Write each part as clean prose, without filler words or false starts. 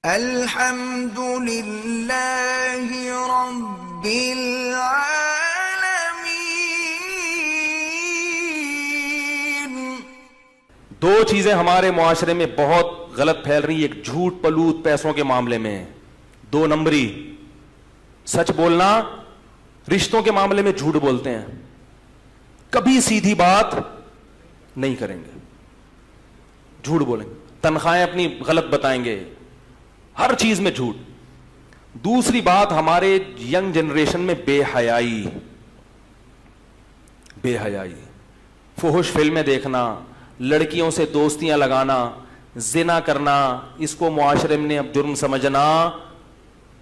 الحمد للہ رب العالمین۔ دو چیزیں ہمارے معاشرے میں بہت غلط پھیل رہی ہیں، ایک جھوٹ پلوت پیسوں کے معاملے میں، دو نمبری سچ بولنا، رشتوں کے معاملے میں جھوٹ بولتے ہیں، کبھی سیدھی بات نہیں کریں گے، جھوٹ بولیں گے، تنخواہیں اپنی غلط بتائیں گے، ہر چیز میں جھوٹ۔ دوسری بات ہمارے ینگ جنریشن میں بے حیائی، بے حیائی، فحش فلمیں دیکھنا، لڑکیوں سے دوستیاں لگانا، زنا کرنا، اس کو معاشرے نے اب جرم سمجھنا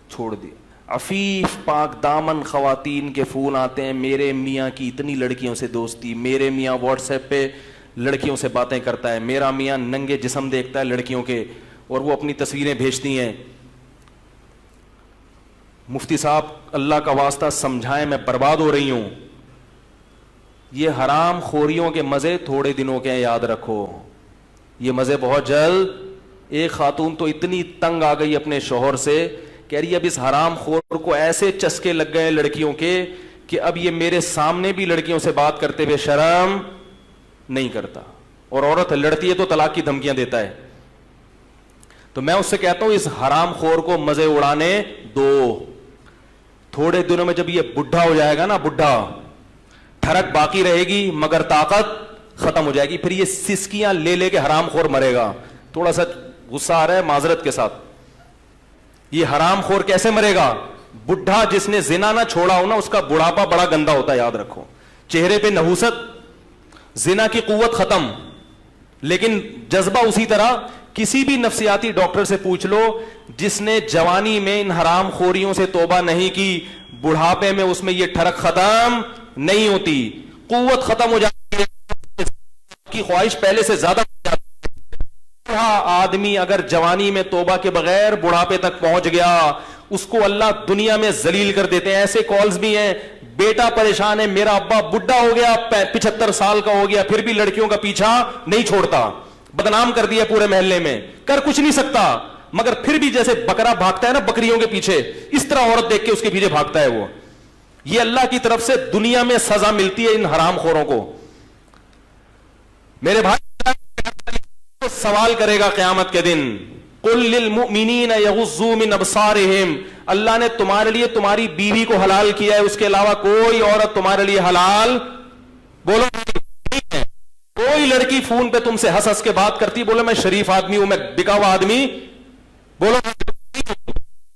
چھوڑ دیا۔ عفیف پاک دامن خواتین کے فون آتے ہیں، میرے میاں کی اتنی لڑکیوں سے دوستی، میرے میاں واٹس ایپ پہ لڑکیوں سے باتیں کرتا ہے، میرا میاں ننگے جسم دیکھتا ہے لڑکیوں کے اور وہ اپنی تصویریں بھیجتی ہیں۔ مفتی صاحب اللہ کا واسطہ سمجھائیں، میں برباد ہو رہی ہوں۔ یہ حرام خوریوں کے مزے تھوڑے دنوں کے ہیں، یاد رکھو، یہ مزے بہت جلد۔ ایک خاتون تو اتنی تنگ آ گئی اپنے شوہر سے، کہہ رہی اب اس حرام خور کو ایسے چسکے لگ گئے لڑکیوں کے کہ اب یہ میرے سامنے بھی لڑکیوں سے بات کرتے ہوئے شرم نہیں کرتا، اور عورت لڑتی ہے تو طلاق کی دھمکیاں دیتا ہے۔ تو میں اس سے کہتا ہوں اس حرام خور کو مزے اڑانے دو، تھوڑے دنوں میں جب یہ بڈھا ہو جائے گا نا، بڈھا، ٹھڑک باقی رہے گی مگر طاقت ختم ہو جائے گی، پھر یہ سسکیاں لے لے کے حرام خور مرے گا۔ تھوڑا سا غصہ آ رہا ہے، معذرت کے ساتھ۔ یہ حرام خور کیسے مرے گا؟ بڈھا جس نے زنا نہ چھوڑا ہو نا، اس کا بڑھاپا بڑا گندا ہوتا ہے، یاد رکھو، چہرے پہ نحوست، زنا کی قوت ختم، لیکن جذبہ اسی طرح۔ کسی بھی نفسیاتی ڈاکٹر سے پوچھ لو، جس نے جوانی میں ان حرام خوریوں سے توبہ نہیں کی، بڑھاپے میں اس میں یہ ٹھڑک ختم نہیں ہوتی، قوت ختم ہو جاتی ہے، کی خواہش پہلے سے زیادہ ہو جاتی ہے۔ آدمی اگر جوانی میں توبہ کے بغیر بڑھاپے تک پہنچ گیا، اس کو اللہ دنیا میں ذلیل کر دیتے ہیں۔ ایسے کالز بھی ہیں، بیٹا پریشان ہے، میرا ابا بڈھا ہو گیا، 75 سال کا ہو گیا، پھر بھی لڑکیوں کا پیچھا نہیں چھوڑتا، بدنام کر دیا پورے محلے میں، کر کچھ نہیں سکتا، مگر پھر بھی جیسے بکرا بھاگتا ہے نا بکریوں کے پیچھے، اس طرح عورت دیکھ کے اس کے پیچھے بھاگتا ہے وہ۔ یہ اللہ کی طرف سے دنیا میں سزا ملتی ہے ان حرام خوروں کو۔ میرے بھائی سوال کرے گا قیامت کے دن، قل للمؤمنین یغضوا من ابصارہم، اللہ نے تمہارے لیے تمہاری بیوی کو حلال کیا ہے، اس کے علاوہ کوئی عورت تمہارے لیے حلال؟ بولو نہیں ہے۔ کوئی لڑکی فون پہ تم سے ہنس ہنس کے بات کرتی، بولو میں شریف آدمی ہوں، میں بکا ہوا آدمی، بولو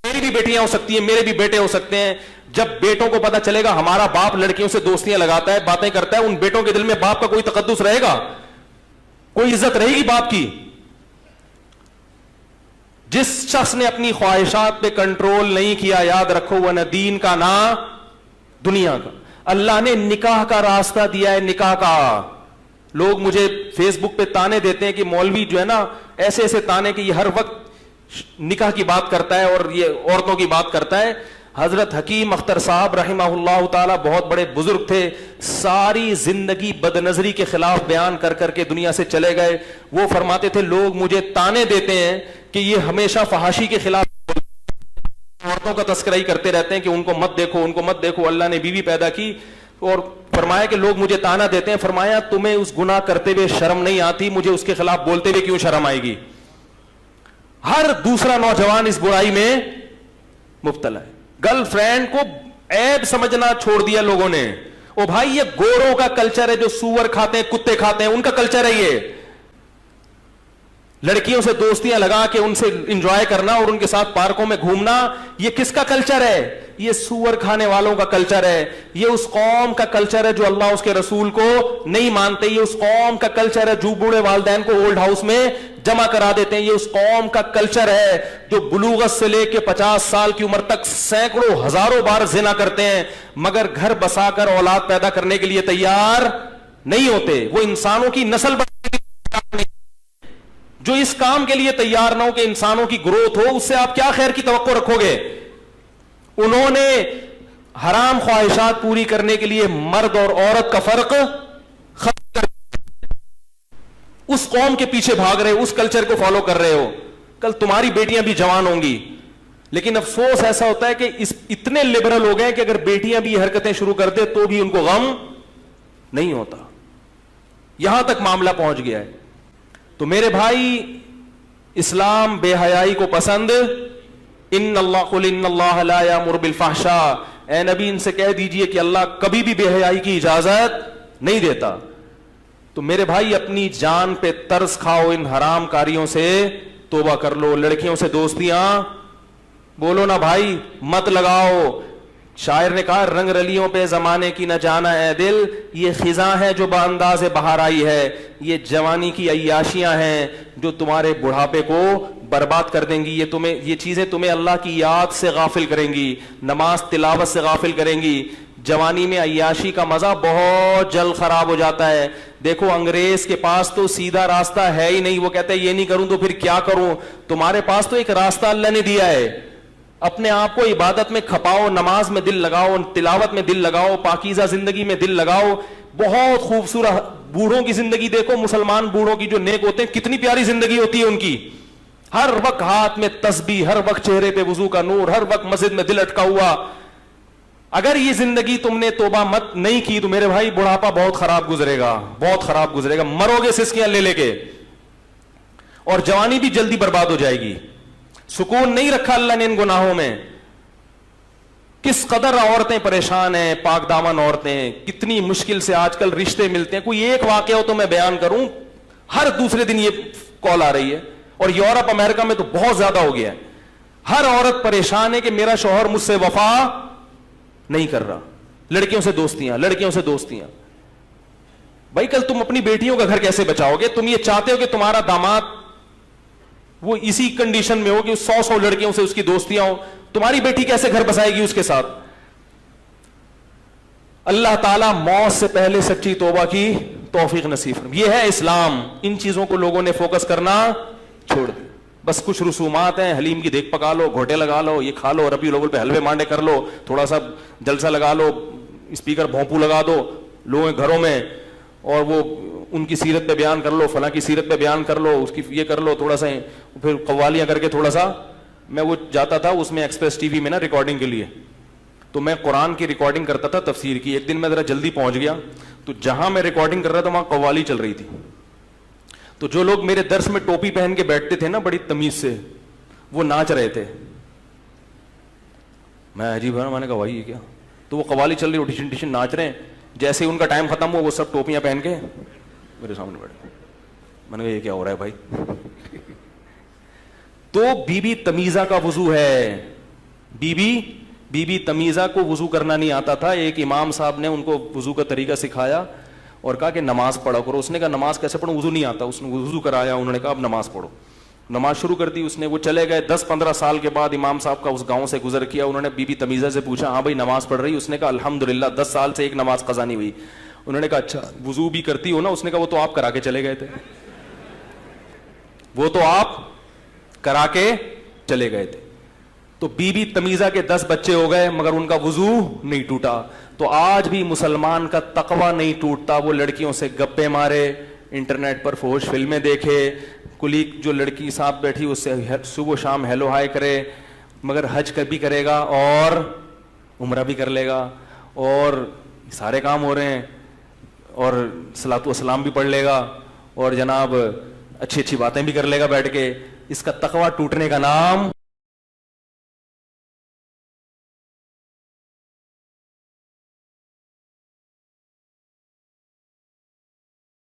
میری بھی بیٹیاں ہو سکتی ہیں، میرے بھی بیٹے ہو سکتے ہیں۔ جب بیٹوں کو پتا چلے گا ہمارا باپ لڑکیوں سے دوستیاں لگاتا ہے، باتیں کرتا ہے، ان بیٹوں کے دل میں باپ کا کوئی تقدس رہے گا؟ کوئی عزت رہے گی باپ کی؟ جس شخص نے اپنی خواہشات پہ کنٹرول نہیں کیا، یاد رکھو وہ نہ دین کا نہ دنیا کا۔ اللہ نے نکاح کا راستہ دیا ہے، نکاح کا۔ لوگ مجھے فیس بک پہ تانے دیتے ہیں کہ مولوی جو ہے نا ایسے ایسے تانے کہ یہ ہر وقت نکاح کی بات کرتا ہے اور یہ عورتوں کی بات کرتا ہے۔ حضرت حکیم اختر صاحب رحمہ اللہ تعالی بہت بڑے بزرگ تھے، ساری زندگی بد نظری کے خلاف بیان کر کر کے دنیا سے چلے گئے۔ وہ فرماتے تھے لوگ مجھے تانے دیتے ہیں کہ یہ ہمیشہ فحاشی کے خلاف عورتوں کا تذکرہ ہی کرتے رہتے ہیں کہ ان کو مت دیکھو، ان کو مت دیکھو، اللہ نے بیوی پیدا کی، اور فرمایا کہ لوگ مجھے تانا دیتے ہیں۔ فرمایا تمہیں اس گناہ کرتے ہوئے شرم نہیں آتی، مجھے اس کے خلاف بولتے ہوئے کیوں شرم آئے گی؟ ہر دوسرا نوجوان اس برائی میں مبتلا ہے۔ گرل فرینڈ کو عیب سمجھنا چھوڑ دیا لوگوں نے۔ او بھائی یہ گوروں کا کلچر ہے، جو سور کھاتے ہیں، کتے کھاتے ہیں، ان کا کلچر ہے یہ۔ لڑکیوں سے دوستیاں لگا کے ان سے انجوائے کرنا اور ان کے ساتھ پارکوں میں گھومنا، یہ کس کا کلچر ہے؟ یہ سور کھانے والوں کا کلچر ہے۔ یہ اس قوم کا کلچر ہے جو اللہ اس کے رسول کو نہیں مانتے۔ یہ اس قوم کا کلچر ہے جو بوڑھے والدین کو اولڈ ہاؤس میں جمع کرا دیتے ہیں۔ یہ اس قوم کا کلچر ہے جو بلوغت سے لے کے 50 سال کی عمر تک سینکڑوں ہزاروں بار زنا کرتے ہیں، مگر گھر بسا کر اولاد پیدا کرنے کے لیے تیار نہیں ہوتے۔ وہ انسانوں کی نسل بڑھانے کے لیے تیار نہیں۔ جو اس کام کے لیے تیار نہ ہو کہ انسانوں کی گروتھ ہو، اس سے آپ کیا خیر کی توقع رکھو گے؟ انہوں نے حرام خواہشات پوری کرنے کے لیے مرد اور عورت کا فرق ختم کر، اس قوم کے پیچھے بھاگ رہے ہو، اس کلچر کو فالو کر رہے ہو۔ کل تمہاری بیٹیاں بھی جوان ہوں گی. لیکن افسوس ایسا ہوتا ہے کہ اتنے لبرل ہو گئے کہ اگر بیٹیاں بھی حرکتیں شروع کر دے تو بھی ان کو غم نہیں ہوتا. یہاں تک معاملہ پہنچ گیا ہے. تو میرے بھائی, اسلام بے حیائی کو پسند, ان اللہ لا یامر بالفحشاء, اے نبی ان سے کہہ دیجئے کہ اللہ کبھی بھی بے حیائی کی اجازت نہیں دیتا. تو میرے بھائی اپنی جان پہ ترس کھاؤ, ان حرام کاریوں سے توبہ کر لو. لڑکیوں سے دوستیاں بولو نا بھائی, مت لگاؤ. شاعر نے کہا رنگ رلیوں پہ زمانے کی نہ جانا اے دل, یہ خزاں ہے جو بانداز بہار آئی ہے. یہ جوانی کی عیاشیاں ہیں جو تمہارے بڑھاپے کو برباد کر دیں گی. یہ چیزیں تمہیں اللہ کی یاد سے غافل کریں گی, نماز تلاوت سے غافل کریں گی. جوانی میں عیاشی کا مزہ بہت جلد خراب ہو جاتا ہے. دیکھو انگریز کے پاس تو سیدھا راستہ ہے ہی نہیں, وہ کہتا ہے یہ نہیں کروں تو پھر کیا کروں. تمہارے پاس تو ایک راستہ اللہ نے دیا ہے. اپنے آپ کو عبادت میں کھپاؤ, نماز میں دل لگاؤ, تلاوت میں دل لگاؤ, پاکیزہ زندگی میں دل لگاؤ. بہت خوبصورت بوڑھوں کی زندگی دیکھو, مسلمان بوڑھوں کی جو نیک ہوتے ہیں, کتنی پیاری زندگی ہوتی ہے ان کی. ہر وقت ہاتھ میں تسبیح, ہر وقت چہرے پہ وضو کا نور, ہر وقت مسجد میں دل اٹکا ہوا. اگر یہ زندگی تم نے توبہ مت نہیں کی تو میرے بھائی بڑھاپا بہت خراب گزرے گا, بہت خراب گزرے گا. مرو گے سسکیاں لے لے کے, اور جوانی بھی جلدی برباد ہو جائے گی. سکون نہیں رکھا اللہ نے ان گناہوں میں. کس قدر عورتیں پریشان ہیں, پاک دامن عورتیں, کتنی مشکل سے آج کل رشتے ملتے ہیں. کوئی ایک واقعہ ہو تو میں بیان کروں, ہر دوسرے دن یہ کال آ رہی ہے, اور یورپ امریکہ میں تو بہت زیادہ ہو گیا ہے. ہر عورت پریشان ہے کہ میرا شوہر مجھ سے وفا نہیں کر رہا. لڑکیوں سے دوستیاں, لڑکیوں سے دوستیاں. بھائی کل تم اپنی بیٹیوں کا گھر کیسے بچاؤ گے؟ تم یہ چاہتے ہو کہ تمہارا داماد وہ اسی کنڈیشن میں ہو کہ 100 لڑکیوں سے اس کی دوستیاں ہو. تمہاری بیٹی کیسے گھر بسائے گی اس کے ساتھ؟ اللہ تعالیٰ موت سے پہلے سچی توبہ کی توفیق نصیب فرمائے. یہ ہے اسلام. ان چیزوں کو لوگوں نے فوکس کرنا چھوڑ دیا. بس کچھ رسومات ہیں, حلیم کی دیکھ پکا لو, گھوٹے لگا لو, یہ کھا لو, ربیع الاول پہ حلوے مانڈے کر لو, تھوڑا سا جلسہ لگا لو, اسپیکر بھونپو لگا دو لوگوں کے گھروں میں, اور وہ ان کی سیرت پہ بیان کر لو, فلاں کی سیرت پہ بیان کر لو, اس کی یہ کر لو, تھوڑا سا پھر قوالیاں کر کے تھوڑا سا. میں وہ جاتا تھا اس میں ایکسپریس ٹی وی میں نا ریکارڈنگ کے لیے, تو میں قرآن کی ریکارڈنگ کرتا تھا, تفسیر کی. ایک دن میں ذرا جلدی پہنچ گیا, تو جہاں میں ریکارڈنگ کر رہا تھا وہاں قوالی چل رہی تھی. تو جو لوگ میرے درس میں ٹوپی پہن کے بیٹھتے تھے نا بڑی تمیز سے, وہ ناچ رہے تھے. میں عجیب ہے, میں نے کہا بھائی یہ کیا؟ تو وہ قوالی چل رہی, ٹیشن ٹیشن ناچ رہے ہیں. جیسے ان کا ٹائم ختم ہوا وہ سب ٹوپیاں پہن کے میرے سامنے بیٹھے. میں نے کہا یہ کیا ہو رہا ہے بھائی؟ تو بی بی تمیزہ کا وضو ہے. بی بی تمیزہ کو وضو کرنا نہیں آتا تھا. ایک امام صاحب نے ان کو وضو کا طریقہ سکھایا اور کہا کہ نماز پڑھا کرو. اس نے کہا نماز کیسے پڑھوں, وضو نہیں آتا. اس نے وضو کرایا, انہوں نے کہا اب نماز پڑھو. نماز شروع کر دی اس نے. وہ چلے گئے. 10-15 سال کے بعد امام صاحب کا اس گاؤں سے گزر کیا. انہوں نے بی بی تمیزہ سے پوچھا ہاں بھائی نماز پڑھ رہی؟ اس نے کہا الحمدللہ 10 سال سے ایک نماز قضا نہیں ہوئی. انہوں نے کہا اچھا وضو بھی کرتی ہو نا؟ اس نے کہا وہ تو آپ کرا کے چلے گئے تھے, وہ تو آپ کرا کے چلے گئے تھے. تو بی بی تمیزہ کے 10 بچے ہو گئے مگر ان کا وضو نہیں ٹوٹا. تو آج بھی مسلمان کا تقوی نہیں ٹوٹتا. وہ لڑکیوں سے گپے مارے, انٹرنیٹ پر فحش فلمیں دیکھے, کلیگ جو لڑکی ساتھ بیٹھی اس سے صبح شام ہیلو ہائی کرے, مگر حج کبھی کرے گا اور عمرہ بھی کر لے گا اور سارے کام ہو رہے ہیں, اور صلاۃ و سلام بھی پڑھ لے گا, اور جناب اچھی اچھی باتیں بھی کر لے گا بیٹھ کے. اس کا تقوی ٹوٹنے کا نام